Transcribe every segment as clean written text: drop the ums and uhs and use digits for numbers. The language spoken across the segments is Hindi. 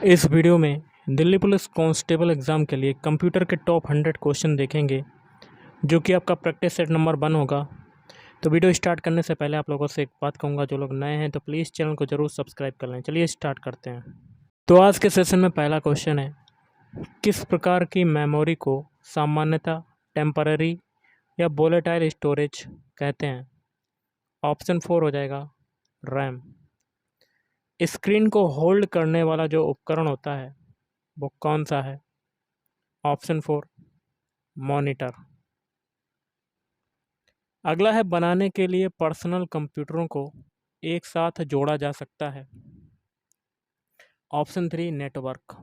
इस वीडियो में दिल्ली पुलिस कांस्टेबल एग्ज़ाम के लिए कंप्यूटर के टॉप 100 क्वेश्चन देखेंगे, जो कि आपका प्रैक्टिस सेट नंबर 1 होगा। तो वीडियो स्टार्ट करने से पहले आप लोगों से एक बात कहूँगा, जो लोग नए हैं तो प्लीज़ चैनल को ज़रूर सब्सक्राइब कर लें। चलिए स्टार्ट करते हैं। तो आज के सेशन में पहला क्वेश्चन है, किस प्रकार की मेमोरी को सामान्यतः टेम्पररी या वोलेटाइल स्टोरेज कहते हैं? ऑप्शन 4 हो जाएगा रैम। स्क्रीन को होल्ड करने वाला जो उपकरण होता है वो कौन सा है? Option 4 monitor. अगला है, बनाने के लिए पर्सनल कंप्यूटरों को एक साथ जोड़ा जा सकता है। Option 3 network.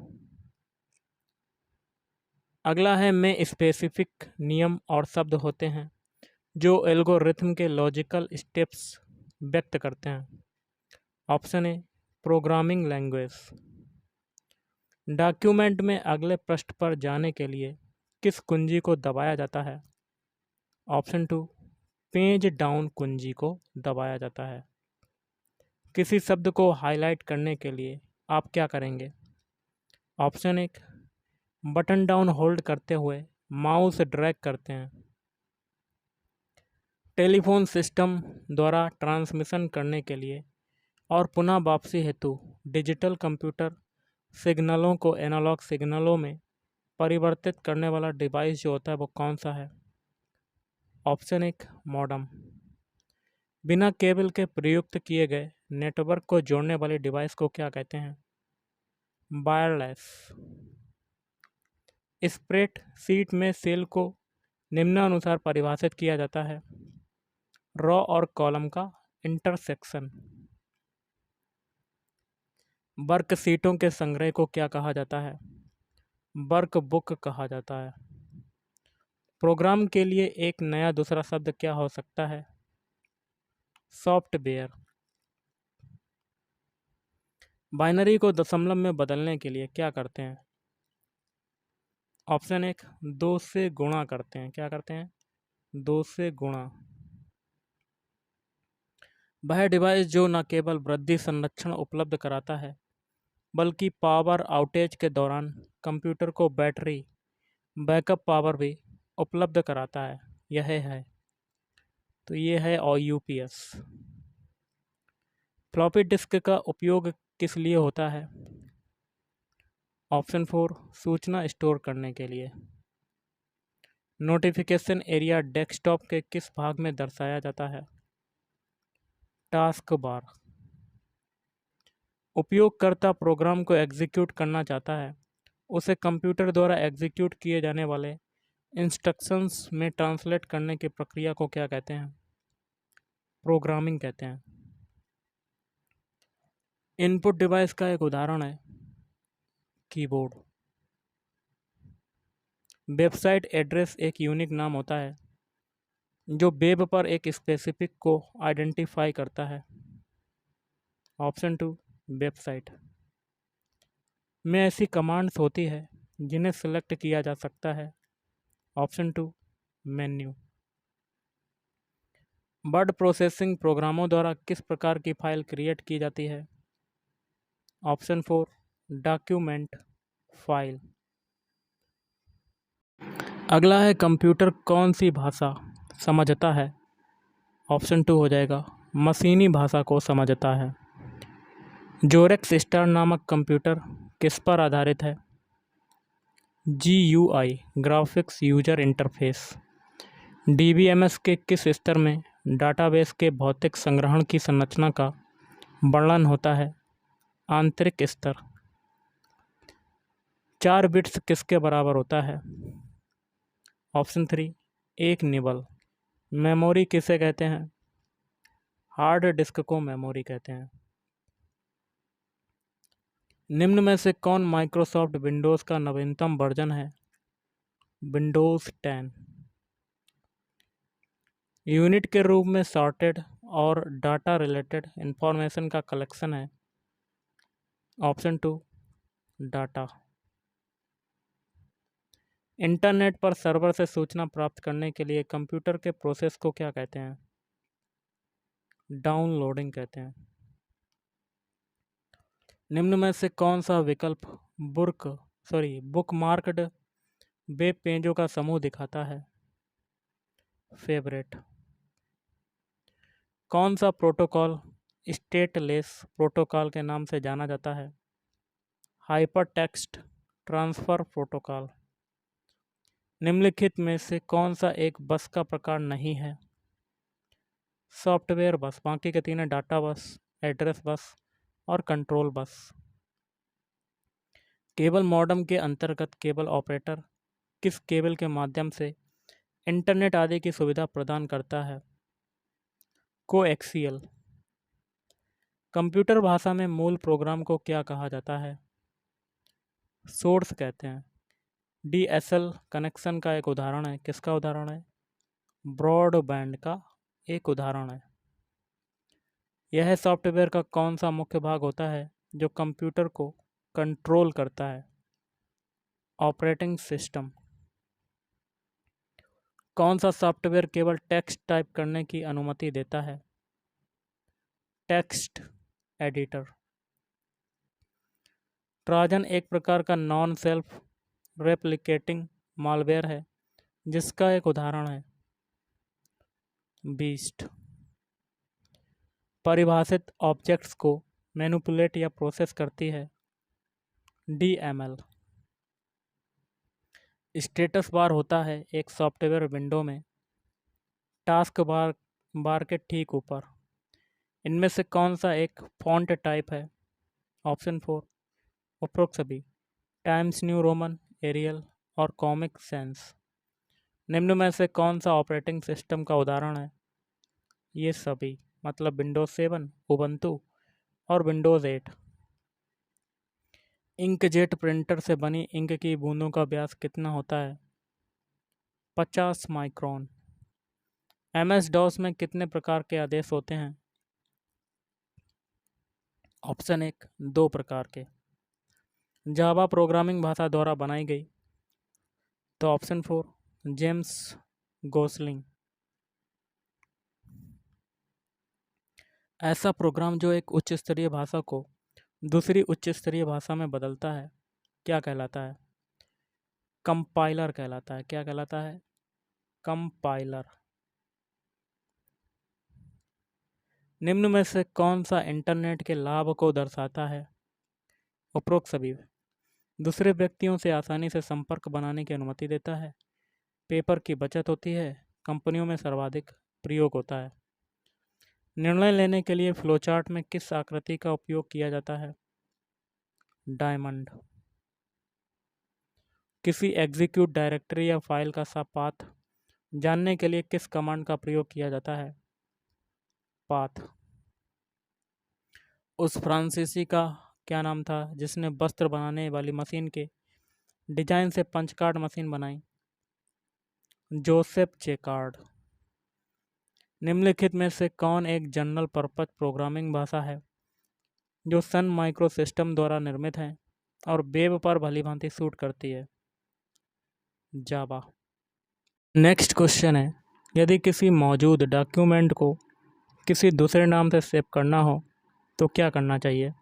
अगला है, में स्पेसिफिक नियम और शब्द होते हैं जो एल्गोरिथम के लॉजिकल स्टेप्स व्यक्त करते हैं। Option A programming language. Document में अगले पृष्ठ पर जाने के लिए किस कुंजी को दबाया जाता है? ऑप्शन 2 पेज डाउन कुंजी को दबाया जाता है। किसी शब्द को हाईलाइट करने के लिए आप क्या करेंगे? ऑप्शन 1 बटन डाउन होल्ड करते हुए माउस ड्रैग करते हैं। टेलीफोन सिस्टम द्वारा ट्रांसमिशन करने के लिए और पुनः वापसी हेतु डिजिटल कंप्यूटर सिग्नलों को एनालॉग सिग्नलों में परिवर्तित करने वाला डिवाइस जो होता है वो कौन सा है? Option 1 modem. बिना केबल के प्रयुक्त किए गए नेटवर्क को जोड़ने वाले डिवाइस को क्या कहते हैं? वायरलेस। स्प्रेड शीट में सेल को निम्नानुसार परिभाषित किया जाता है। रो और कॉलम का इंटरसेक्शन। वर्कशीटों के संग्रह को क्या कहा जाता है? वर्कबुक कहा जाता है। प्रोग्राम के लिए एक नया दूसरा शब्द क्या हो सकता है? सॉफ्टवेयर। बाइनरी को दशमलव में बदलने के लिए क्या करते हैं? ऑप्शन 1 2 से गुणा करते हैं। क्या करते हैं? 2 से गुणा। वह डिवाइस जो न केवल वृद्धि संरक्षण उपलब्ध कराता है, बल्कि पावर आउटेज के दौरान कंप्यूटर को बैटरी बैकअप पावर भी उपलब्ध कराता है, यह है। तो ये है और यूपीएस। फ्लॉपी डिस्क का उपयोग किस लिए होता है? ऑप्शन 4 सूचना स्टोर करने के लिए। नोटिफिकेशन एरिया डेस्कटॉप के किस भाग में दर्शाया जाता है? Task bar. उपयोगकर्ता प्रोग्राम को एग्जीक्यूट करना चाहता है, उसे कंप्यूटर द्वारा एग्जीक्यूट किए जाने वाले इंस्ट्रक्शंस में ट्रांसलेट करने की प्रक्रिया को क्या कहते हैं? प्रोग्रामिंग कहते हैं। इनपुट डिवाइस का एक उदाहरण है कीबोर्ड। वेबसाइट एड्रेस एक यूनिक नाम होता है जो वेब पर एक स्पेसिफिक को आइडेंटिफाई करता है। Option 2 website. में ऐसी कमांड्स होती है जिन्हें सेलेक्ट किया जा सकता है। Option 2 menu. वर्ड प्रोसेसिंग प्रोग्रामों द्वारा किस प्रकार की फाइल क्रिएट की जाती है? Option 4 document file. अगला है, कंप्यूटर कौन सी भाषा समझता है? ऑप्शन 2 हो जाएगा मशीनी भाषा को समझता है। जोरेक्स स्टार नामक कंप्यूटर किस पर आधारित है? GUI graphics user interface. DBMS के किस स्तर में डाटाबेस के भौतिक संग्रहण की संरचना का वर्णन होता है? आंतरिक स्तर। 4 बिट्स किसके बराबर होता है? Option 3 1 nibble. मेमोरी किसे कहते हैं? हार्ड डिस्क को मेमोरी कहते हैं। निम्न में से कौन माइक्रोसॉफ्ट विंडोज़ का नवीनतम वर्जन है? विंडोज़ 10। यूनिट के रूप में सॉर्टेड और डाटा रिलेटेड इंफॉर्मेशन का कलेक्शन है। Option 2 data. इंटरनेट पर सर्वर से सूचना प्राप्त करने के लिए कंप्यूटर के प्रोसेस को क्या कहते हैं? डाउनलोडिंग कहते हैं। निम्न में से कौन सा विकल्प बुकमार्क्ड वेब पेजों का समूह दिखाता है? फेवरेट। कौन सा प्रोटोकॉल स्टेटलेस प्रोटोकॉल के नाम से जाना जाता है? Hypertext transfer protocol. निम्नलिखित में से कौन सा एक बस का प्रकार नहीं है? सॉफ्टवेयर बस। बाकी के तीन है डाटा बस, एड्रेस बस और कंट्रोल बस। केबल मॉडेम के अंतर्गत केबल ऑपरेटर किस केबल के माध्यम से इंटरनेट आदि की सुविधा प्रदान करता है? कोएक्सियल। कंप्यूटर भाषा में मूल प्रोग्राम को क्या कहा जाता है? सोर्स कहते हैं। डीएसएल कनेक्शन का एक उदाहरण है। किसका उदाहरण है? ब्रॉडबैंड का एक उदाहरण है। यह सॉफ्टवेयर का कौन सा मुख्य भाग होता है जो कंप्यूटर को कंट्रोल करता है? Operating system. कौन सा सॉफ्टवेयर केवल टेक्स्ट टाइप करने की अनुमति देता है? Text editor. ट्रोजन एक प्रकार का नॉन सेल्फ रेप्लिकेटिंग मालवेयर है जिसका एक उदाहरण है बीस्ट। परिभाषित ऑब्जेक्ट्स को मैनिपुलेट या प्रोसेस करती है डीएमएल। स्टेटस बार होता है एक सॉफ्टवेयर विंडो में टास्क बार के ठीक ऊपर। इनमें से कौन सा एक फॉन्ट टाइप है? ऑप्शन 4 उपरोक्त सभी। टाइम्स न्यू रोमन, एरियल और कॉमिक सेंस। निम्न में से कौन सा ऑपरेटिंग सिस्टम का उदाहरण है? ये सभी, मतलब विंडोज 7, उबंटू और विंडोज 8। इंकजेट प्रिंटर से बनी इंक की बूंदों का व्यास कितना होता है? 50 माइक्रोन। एमएस डॉस में कितने प्रकार के आदेश होते हैं? ऑप्शन 1 2 प्रकार के। जावा प्रोग्रामिंग भाषा द्वारा बनाई गई तो ऑप्शन 4 जेम्स गोसलिंग। ऐसा प्रोग्राम जो एक उच्च स्तरीय भाषा को दूसरी उच्च स्तरीय भाषा में बदलता है क्या कहलाता है? कंपाइलर कहलाता है। क्या कहलाता है? कंपाइलर। निम्न में से कौन सा इंटरनेट के लाभ को दर्शाता है? उपरोक्त सभी। दूसरे व्यक्तियों से आसानी से संपर्क बनाने की अनुमति देता है, पेपर की बचत होती है, कंपनियों में सर्वाधिक प्रयोग होता है। निर्णय लेने के लिए फ्लोचार्ट में किस आकृति का उपयोग किया जाता है? डायमंड। किसी एग्जीक्यूट डायरेक्टरी या फाइल का पाथ जानने के लिए किस कमांड का प्रयोग किया जाता है? पाथ। उस फ्रांसीसी का क्या नाम था जिसने वस्त्र बनाने वाली मशीन के डिजाइन से पंच कार्ड मशीन बनाई? Joseph jacquard. निम्नलिखित में से कौन एक जनरल पर्पज प्रोग्रामिंग भाषा है जो सन माइक्रो सिस्टम द्वारा निर्मित है और वेब पर भलीभांति सूट करती है? जावा। नेक्स्ट क्वेश्चन है, यदि किसी मौजूद डॉक्यूमेंट को किसी दूसरे नाम से सेव करना हो तो क्या करना चाहिए?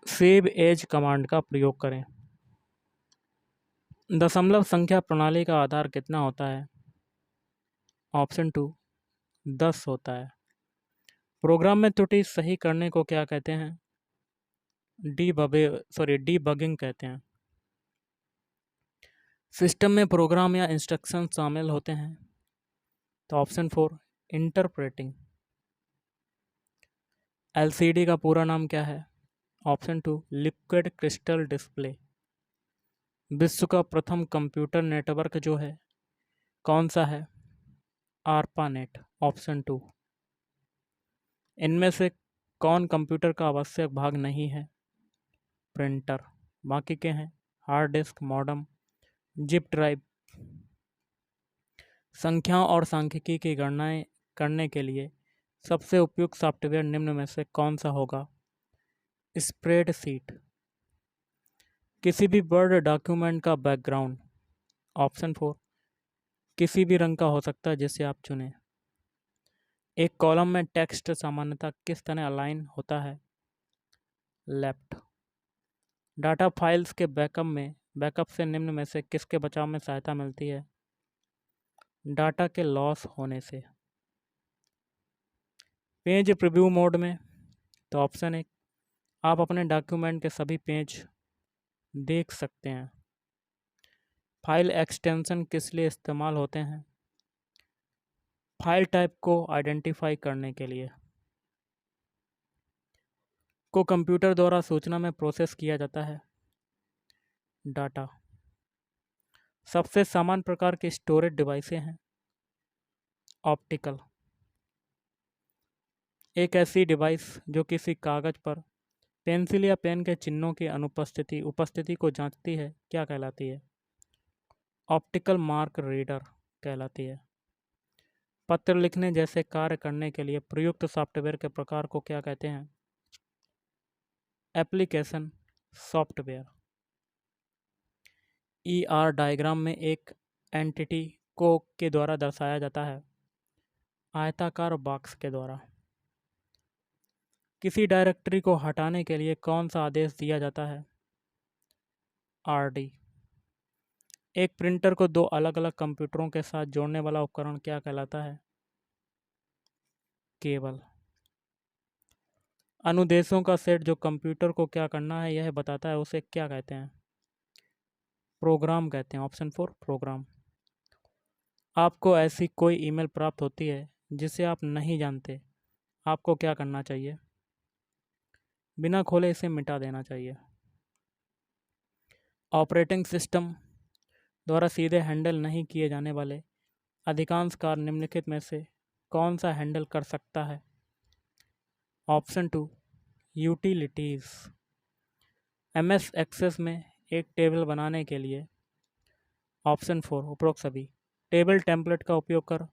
सेव एज कमांड का प्रयोग करें। दशमलव संख्या प्रणाली का आधार कितना होता है? ऑप्शन 2 10 होता है। प्रोग्राम में त्रुटि सही करने को क्या कहते हैं? डीबगिंग कहते हैं। सिस्टम में प्रोग्राम या इंस्ट्रक्शन शामिल होते हैं तो ऑप्शन 4 इंटरप्रेटिंग। एलसीडी का पूरा नाम क्या है? Option 2 liquid crystal display. विश्व का प्रथम कंप्यूटर नेटवर्क जो है कौन सा है? आर्पानेट। ऑप्शन 2। इनमें से कौन कंप्यूटर का आवश्यक भाग नहीं है? प्रिंटर। बाकी के हैं hard disk, modem, zip drive. संख्याओं और सांख्यिकी की गणनाएं करने के लिए सबसे उपयुक्त सॉफ्टवेयर निम्न में से कौन सा होगा? स्प्रेडशीट। किसी भी वर्ड डॉक्यूमेंट का बैकग्राउंड? ऑप्शन 4 किसी भी रंग का हो सकता है जिसे आप चुनें। एक कॉलम में टेक्स्ट सामान्यतः किस तरह अलाइन होता है? लेफ्ट। डाटा फाइल्स के बैकअप से निम्न में से किसके बचाव में सहायता मिलती है? डाटा के लॉस होने से। पेज प्रीव्यू मोड में, तो ऑप्शन 1, आप अपने डॉक्यूमेंट के सभी पेज देख सकते हैं। फाइल एक्सटेंशन किस लिए इस्तेमाल होते हैं? फाइल टाइप को आइडेंटिफाई करने के लिए। को कंप्यूटर द्वारा सूचना में प्रोसेस किया जाता है? डाटा। सबसे सामान्य प्रकार की स्टोरेज डिवाइसें हैं? ऑप्टिकल। एक ऐसी डिवाइस जो किसी कागज पर पेंसिल या पेन के चिन्हों की उपस्थिति को जांचती है, क्या कहलाती है? ऑप्टिकल मार्क रीडर कहलाती है। पत्र लिखने जैसे कार्य करने के लिए प्रयुक्त सॉफ्टवेयर के प्रकार को क्या कहते हैं? Application software. ER डायग्राम में एक एंटिटी को के द्वारा दर्शाया जाता है? आयताकार बॉक्स के द्वारा। किसी डायरेक्टरी को हटाने के लिए कौन सा आदेश दिया जाता है? RD। एक प्रिंटर को दो अलग अलग कंप्यूटरों के साथ जोड़ने वाला उपकरण क्या कहलाता है? केबल। अनुदेशों का सेट जो कंप्यूटर को क्या करना है यह बताता है, उसे क्या कहते हैं? प्रोग्राम कहते हैं। Option 4, program. आपको ऐसी कोई ईमेल प्राप्त होती है जिसे आप नहीं जानते, आपको क्या करना चाहिए? बिना खोले इसे मिटा देना चाहिए। ऑपरेटिंग सिस्टम द्वारा सीधे हैंडल नहीं किए जाने वाले अधिकांश कार्य निम्नलिखित में से कौन सा हैंडल कर सकता है? Option 2, utilities. MS एक्सेस में एक टेबल बनाने के लिए। ऑप्शन 4, उपरोक्त सभी। टेबल टेम्पलेट का उपयोग कर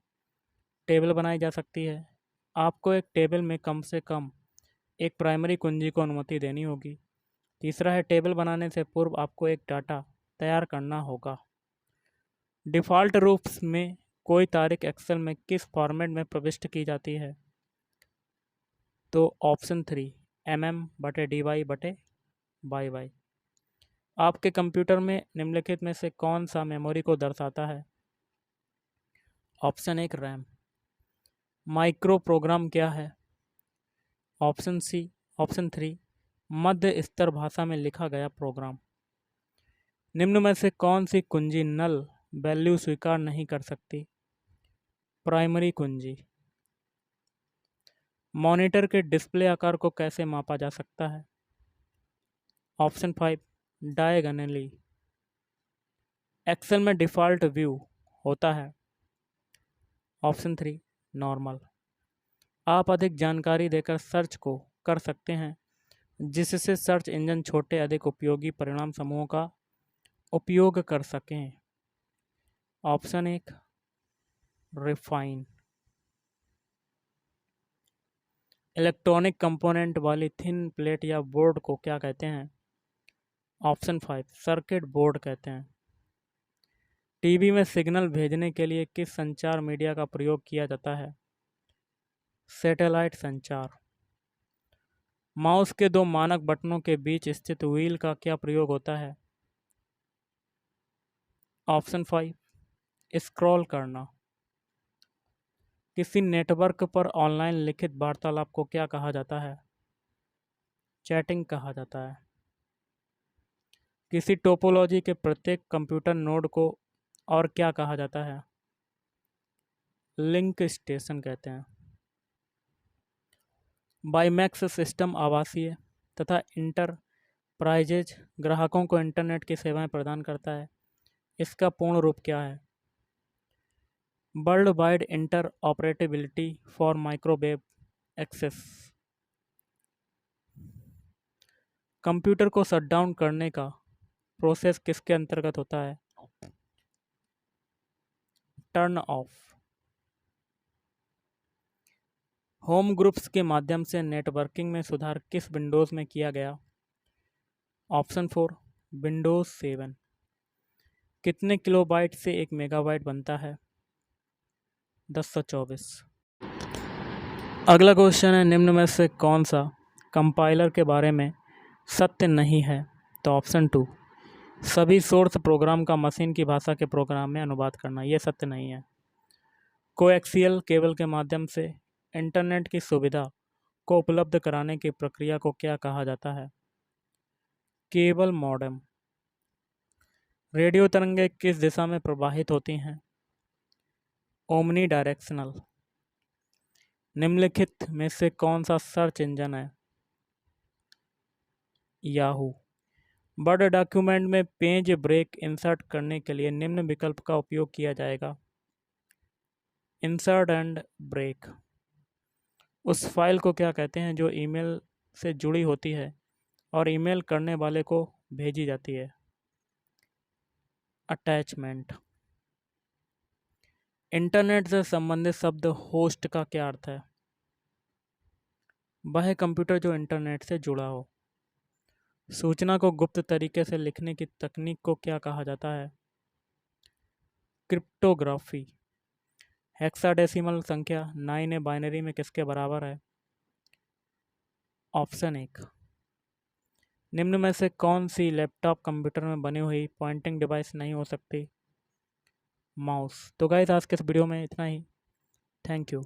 टेबल बनाई जा सकती है। आपको एक टेबल में कम से कम एक प्राइमरी कुंजी को अनुमति देनी होगी। तीसरा है, टेबल बनाने से पूर्व आपको एक डाटा तैयार करना होगा। डिफ़ॉल्ट रूप में कोई तारीख एक्सेल में किस फॉर्मेट में प्रविष्ट की जाती है? तो ऑप्शन 3, mm/dy/yy। आपके कंप्यूटर में निम्नलिखित में से कौन सा मेमोरी को दर्शाता है? Option 1, RAM. माइक्रो प्रोग्राम क्या है? ऑप्शन 3, मध्य स्तर भाषा में लिखा गया प्रोग्राम। निम्न में से कौन सी कुंजी नल वैल्यू स्वीकार नहीं कर सकती? प्राइमरी कुंजी। मॉनिटर के डिस्प्ले आकार को कैसे मापा जा सकता है? Option 5, diagonally. एक्सेल में डिफ़ॉल्ट व्यू होता है? Option 3, normal. आप अधिक जानकारी देकर सर्च को कर सकते हैं जिससे सर्च इंजन छोटे अधिक उपयोगी परिणाम समूहों का उपयोग कर सकें। Option 1, refine. इलेक्ट्रॉनिक कंपोनेंट वाली थिन प्लेट या बोर्ड को क्या कहते हैं? ऑप्शन 5, सर्किट बोर्ड कहते हैं। टीवी में सिग्नल भेजने के लिए किस संचार मीडिया का प्रयोग किया जाता है? सैटेलाइट संचार। माउस के दो मानक बटनों के बीच स्थित व्हील का क्या प्रयोग होता है? ऑप्शन 5, स्क्रॉल करना। किसी नेटवर्क पर ऑनलाइन लिखित वार्तालाप को क्या कहा जाता है? चैटिंग कहा जाता है। किसी टोपोलॉजी के प्रत्येक कंप्यूटर नोड को और क्या कहा जाता है? लिंक स्टेशन कहते हैं। वाईमैक्स सिस्टम आवासीय तथा इंटरप्राइजेज ग्राहकों को इंटरनेट की सेवाएं प्रदान करता है। इसका पूर्ण रूप क्या है? World wide interoperability for microwave access. Computer को शटडाउन करने का प्रोसेस किसके अंतर्गत होता है? Turn off. होम ग्रुप्स के माध्यम से नेटवर्किंग में सुधार किस विंडोज़ में किया गया? Option 4, Windows 7। कितने किलोबाइट से 1 मेगाबाइट बनता है? 1024। अगला क्वेश्चन है, निम्न में से कौन सा कंपाइलर के बारे में सत्य नहीं है। तो ऑप्शन 2, सभी सोर्स प्रोग्राम का मशीन की भाषा के प्रोग्राम में अनुवाद करना, ये सत्य नहीं है। कोएक्सियल केबल के माध्यम से इंटरनेट की सुविधा को उपलब्ध कराने की प्रक्रिया को क्या कहा जाता है? Cable modem. रेडियो तरंगें किस दिशा में प्रवाहित होती हैं? Omni directional. निम्नलिखित में से कौन सा सर्च इंजन है? याहू। वर्ड डॉक्यूमेंट में पेज ब्रेक इंसर्ट करने के लिए निम्न विकल्प का उपयोग किया जाएगा? Insert and break. उस फाइल को क्या कहते हैं जो ईमेल से जुड़ी होती है और ईमेल करने वाले को भेजी जाती है? अटैचमेंट। इंटरनेट से संबंधित शब्द होस्ट का क्या अर्थ है? वह कंप्यूटर जो इंटरनेट से जुड़ा हो। सूचना को गुप्त तरीके से लिखने की तकनीक को क्या कहा जाता है? क्रिप्टोग्राफी। हेक्साडेसिमल संख्या 9 बाइनरी में किसके बराबर है? ऑप्शन 1। निम्न में से कौन सी लैपटॉप कंप्यूटर में बनी हुई पॉइंटिंग डिवाइस नहीं हो सकती? माउस। तो गाइस आज के इस वीडियो में इतना ही। Thank you.